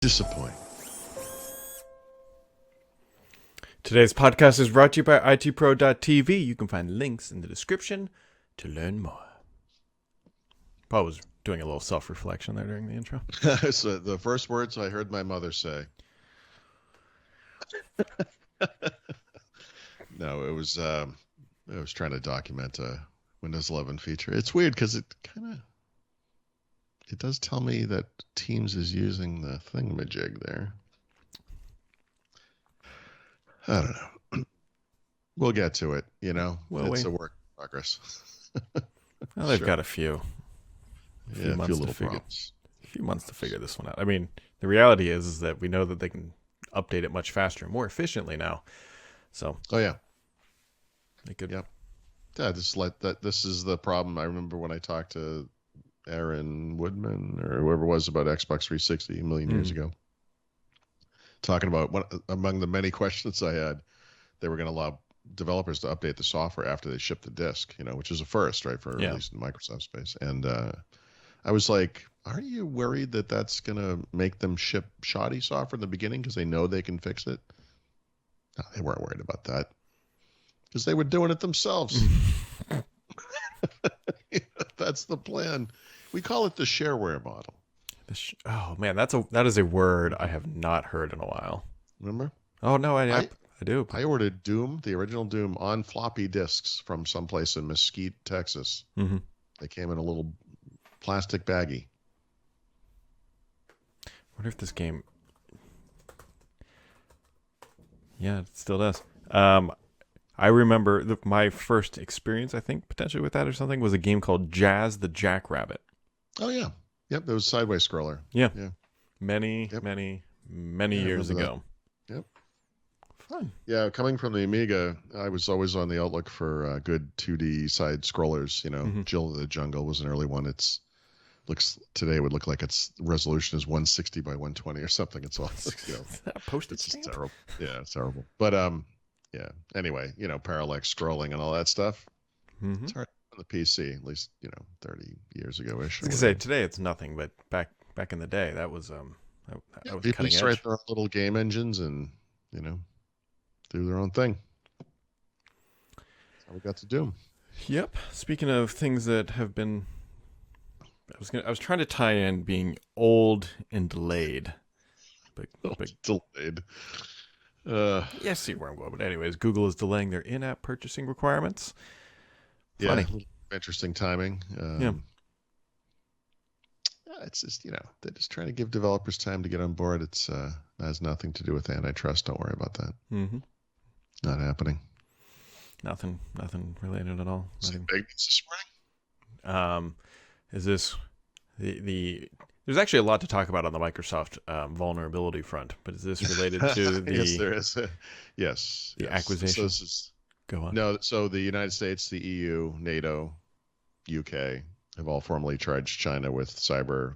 Disappointing. Today's podcast is brought to you by itpro.tv. You can find links in the description to learn more. Paul was doing a little self-reflection there during the intro. So the first words I heard my mother say. No, I was trying to document a Windows 11 feature. It's weird because it does tell me that Teams is using the thingamajig there. I don't know. We'll get to it, It's a work in progress. Well, they've got a few months little problems. A few months to figure this one out. I mean, the reality is that we know that they can update it much faster and more efficiently now. So, they could. Yeah, this is the problem. I remember when I talked to Aaron Woodman or whoever it was about Xbox 360 a million years ago, talking about among the many questions I had, they were going to allow developers to update the software after they ship the disk, which is a first, right, for at least in Microsoft space. And I was like, aren't you worried that that's going to make them ship shoddy software in the beginning because they know they can fix it? No, they weren't worried about that because they were doing it themselves. That's the plan. We call it the shareware model. Oh man, that is a word I have not heard in a while. Remember? Oh no, I do. I ordered Doom, the original Doom, on floppy disks from someplace in Mesquite, Texas. Mm-hmm. They came in a little plastic baggie. I wonder if this game. Yeah, it still does. I remember my first experience, I think, potentially with that or something, was a game called Jazz the Jackrabbit. Oh, yeah. Yep, there was a sideways scroller. Yeah. Many years ago. Yep. Fun. Yeah, coming from the Amiga, I was always on the outlook for good 2D side scrollers. Jill of the Jungle was an early one. Today would look like its resolution is 160 by 120 or something. It's all postage it's stamp. terrible. Yeah, it's terrible. But anyway, parallax scrolling and all that stuff. Mm-hmm. It's hard on the PC, at least 30 years ago ish. I was gonna say today it's nothing, but back in the day that was that was people cutting edge. Write their own little game engines and do their own thing. That's how we got to Doom. Yep. Speaking of things that have been, I was trying to tie in being old and delayed, but delayed. Yeah, see where I'm going. But anyways, Google is delaying their in-app purchasing requirements. Funny. Interesting timing. Yeah. It's just they're just trying to give developers time to get on board. It has nothing to do with antitrust. Don't worry about that. Mm-hmm. Not happening. Nothing related at all. Big news this morning. Is this the? There's actually a lot to talk about on the Microsoft vulnerability front, but is this related to the? Yes, there is. Yes. Acquisition. So Go on. No, so the United States, the EU, NATO, UK have all formally charged China with cyber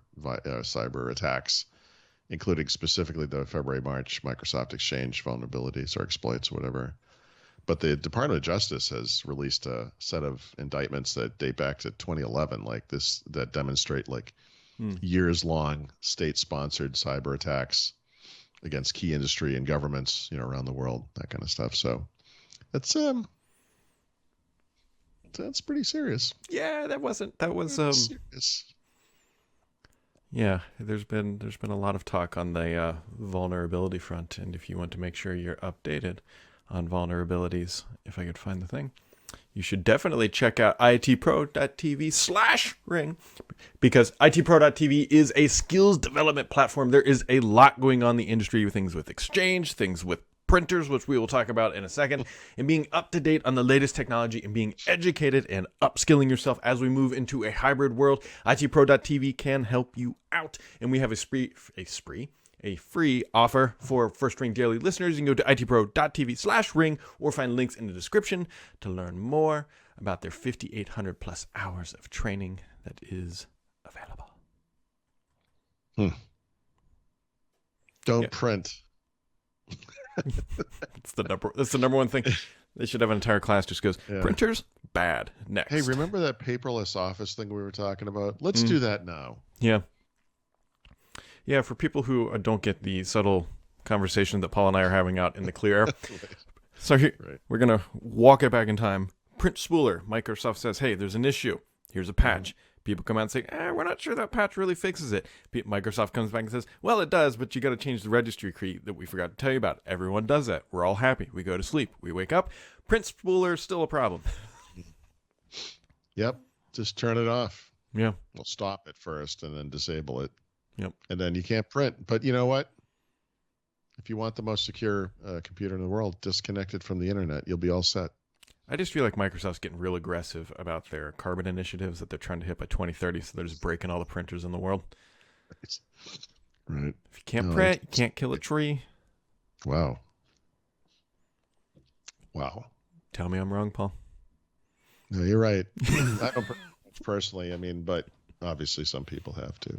attacks, including specifically the February-March Microsoft Exchange vulnerabilities or exploits, whatever. But the Department of Justice has released a set of indictments that date back to 2011, that demonstrate years-long state-sponsored cyber attacks against key industry and governments, around the world, that kind of stuff. So that's pretty serious. Yeah, that was serious. Yeah, there's been a lot of talk on the vulnerability front, and if you want to make sure you're updated on vulnerabilities, if I could find the thing, you should definitely check out itpro.tv/ring, because itpro.tv is a skills development platform. There is a lot going on in the industry, things with Exchange, things with printers, which we will talk about in a second, and being up to date on the latest technology and being educated and upskilling yourself as we move into a hybrid world. itpro.tv can help you out, and we have a free offer for First Ring Daily listeners. You can go to itpro.tv/ring or find links in the description to learn more about their 5,800 plus hours of training that is available. Don't print. That's the number one thing. They should have an entire class just goes, printers, bad. Next. Hey, remember that paperless office thing we were talking about? Let's do that now. Yeah. Yeah, for people who don't get the subtle conversation that Paul and I are having out in the clear air. So we're going to walk it back in time. Print spooler. Microsoft says, hey, there's an issue. Here's a patch. People come out and say, we're not sure that patch really fixes it. Microsoft comes back and says, well, it does, but you got to change the registry key that we forgot to tell you about. Everyone does that. We're all happy. We go to sleep. We wake up. Print spooler is still a problem. Yep. Just turn it off. Yeah. Well, stop it first and then disable it. Yep. And then you can't print. But you know what? If you want the most secure computer in the world, disconnect it from the internet. You'll be all set. I just feel like Microsoft's getting real aggressive about their carbon initiatives that they're trying to hit by 2030, so they're just breaking all the printers in the world. Right. If you can't print, you can't kill a tree. Wow. Wow. Tell me I'm wrong, Paul. No, you're right. I don't personally, I mean, but obviously some people have to.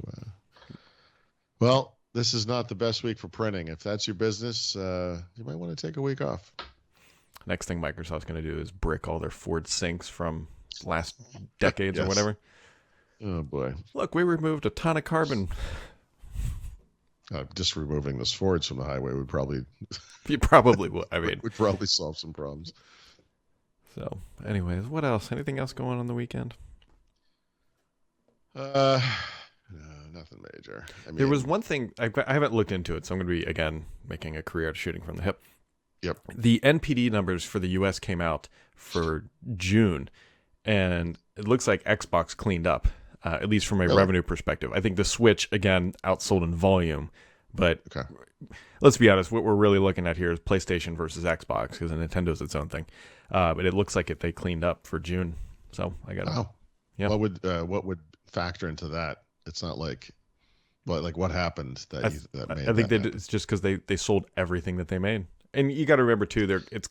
Well, this is not the best week for printing. If that's your business, you might want to take a week off. Next thing Microsoft's going to do is brick all their Ford sinks from last decades or whatever. Oh, boy. Look, we removed a ton of carbon. Just removing the Fords from the highway would probably... You probably would. I mean... would probably solve some problems. So, anyways, what else? Anything else going on the weekend? No, nothing major. I mean, there was one thing, I haven't looked into it, so I'm going to be, again, making a career out of shooting from the hip. Yep. The NPD numbers for the U.S. came out for June, and it looks like Xbox cleaned up, at least from a revenue perspective. I think the Switch, again, outsold in volume, but let's be honest, what we're really looking at here is PlayStation versus Xbox, because Nintendo's its own thing. But it looks like they cleaned up for June, so I got it. Yeah. What would factor into that? It's not like, what happened that made? I think it's just because they sold everything that they made. And you got to remember, too, it's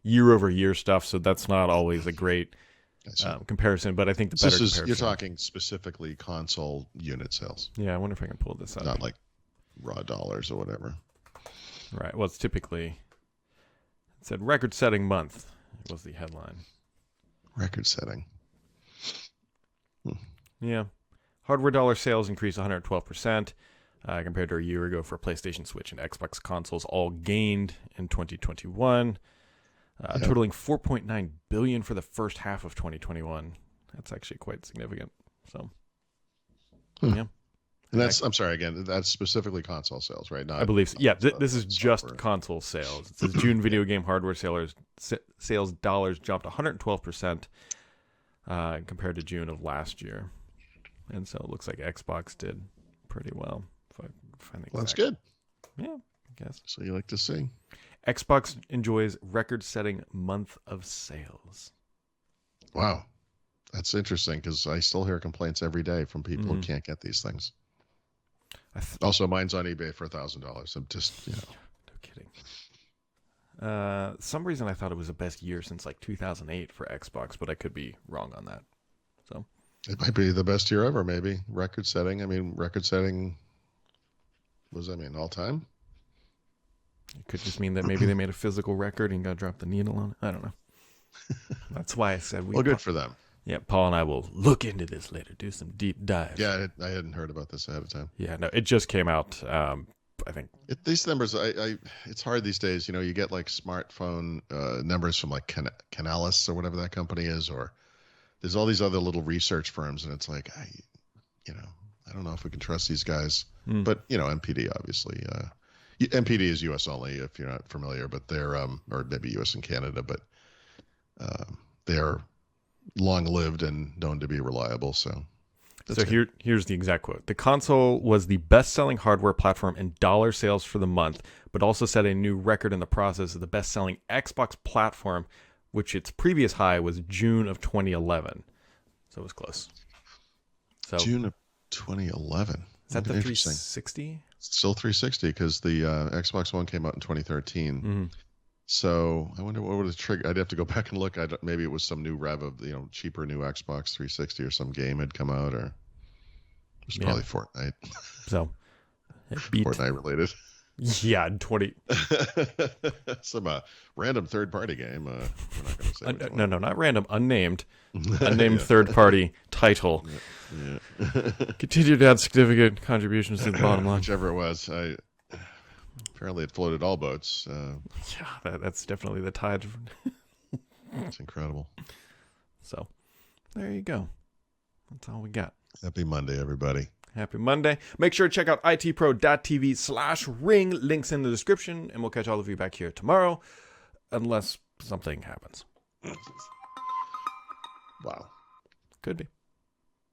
year-over-year stuff, so that's not always a great comparison. But I think the better comparison... You're talking specifically console unit sales. Yeah, I wonder if I can pull this up. Not like raw dollars or whatever. Right. Well, it's typically... It said record-setting month was the headline. Record-setting. Yeah. Hardware dollar sales increased 112%. Compared to a year ago for PlayStation, Switch, and Xbox consoles, all gained in 2021, totaling $4.9 billion for the first half of 2021. That's actually quite significant. So, yeah. And I'm sorry, again, that's specifically console sales, right? Not, I believe so. Yeah, this is just console sales. It says June video game hardware sales dollars jumped 112% compared to June of last year. And so it looks like Xbox did pretty well. Well, that's good. Yeah, I guess. So you like to see. Xbox enjoys record-setting month of sales. Wow. That's interesting because I still hear complaints every day from people who can't get these things. Also, mine's on eBay for $1,000. I'm just, No kidding. Some reason I thought it was the best year since like 2008 for Xbox, but I could be wrong on that. So it might be the best year ever, maybe. Record-setting. I mean, record-setting... What does that mean? All time? It could just mean that maybe they made a physical record and got to drop the needle on it. I don't know. That's why I said well, good for them. Yeah, Paul and I will look into this later, do some deep dive. Yeah, I hadn't heard about this ahead of time. Yeah, no, it just came out, I think. These numbers, it's hard these days. You know, you get like smartphone numbers from like Canalys or whatever that company is, or there's all these other little research firms, and it's like, I don't know if we can trust these guys. But, NPD, obviously. NPD is U.S. only, if you're not familiar, but they're, or maybe U.S. and Canada, but they're long-lived and known to be reliable. So here's the exact quote. The console was the best-selling hardware platform in dollar sales for the month, but also set a new record in the process of the best-selling Xbox platform, which its previous high was June of 2011. So it was close. So June of 2011. Is that the 360? Still 360 because the Xbox One came out in 2013. Mm-hmm. So I wonder what would have triggered. I'd have to go back and look. Maybe it was some new rev of cheaper new Xbox 360 or some game had come out, or it was probably Fortnite. So it beat Fortnite related. Yeah, 20. Some random third-party game. We're not going to say. Which No, one. not random. Unnamed third-party title. Yeah. Continue to add significant contributions to the bottom line. Whichever it was. Apparently it floated all boats. Yeah, that's definitely the tide. It's incredible. So, there you go. That's all we got. Happy Monday, everybody. Happy Monday. Make sure to check out itpro.tv/ring. Links in the description, and we'll catch all of you back here tomorrow, unless something happens. Wow. Could be.